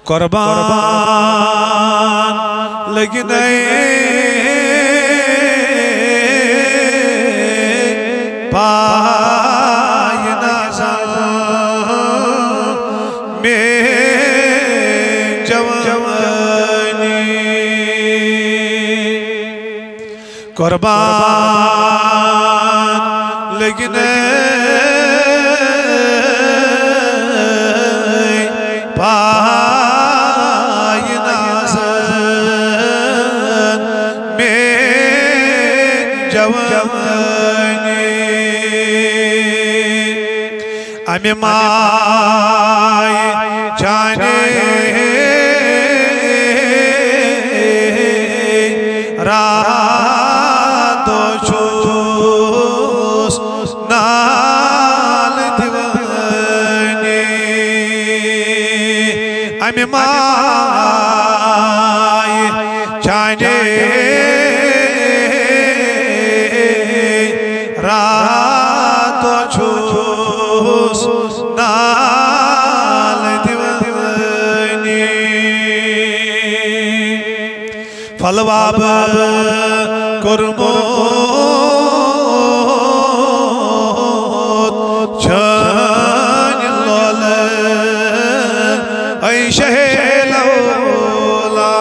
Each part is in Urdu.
قربان لگنے پائے نازل میں جوانی قربان لگنے پائے نازل میں جوانی امی مائی جانے راتو چھوس نال دیوانی امی مائی جانے راتو چھوس نال دیوانی فلواب کرموت چھن لول ای شہل اولاد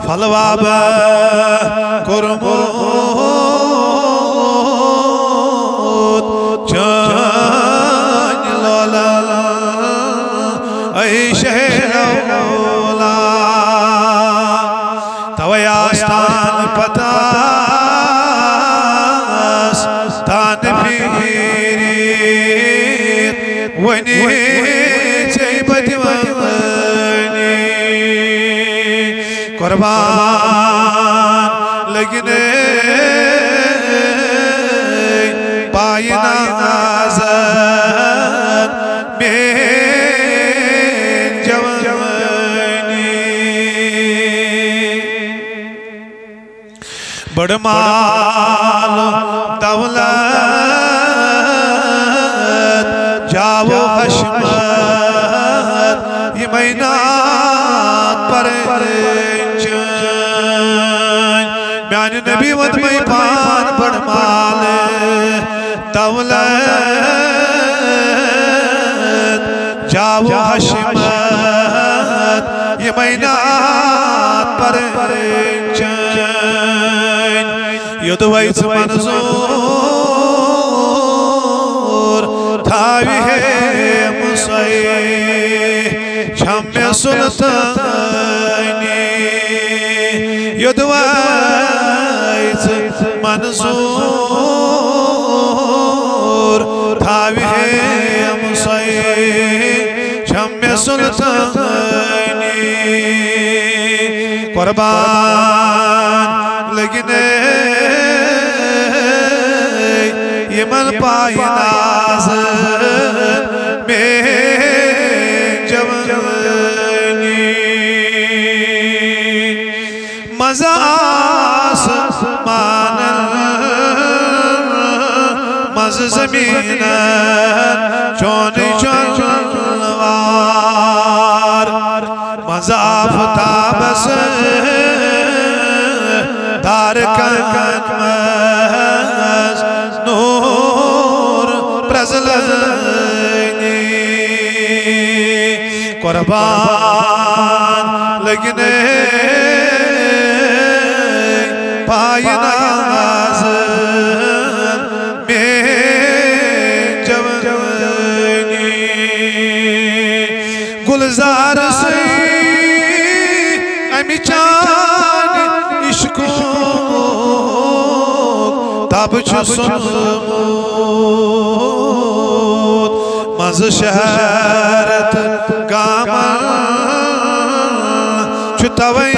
فلواب کرموت چھن لول ای شہل آستان پتاس تان پیریت ونی چیبت ونی قربان لگنے پائے نازل میں بڑ مال دولت جاو حشمت یہ مینات پر چن میان نبی ود میں پان بڑ مال دولت جاو حشمت یہ مینات پر چن یدویت منظور تھاوی ہے مسائی چھم سلطانی یدویت منظور تھاوی ہے مسائی چھم سلطانی قربان لگنے یہ من پائے نازل میں جوانی مزہ آسمان مز زمین چونی چنوار مزہ آفتاب سے دار کن مز نور پرزلنی قربان لگنے پائے نازل میں جوانی گلزار سے امی چان عشقوں تب چھو سنمود مز شہرت گامن چھو توئی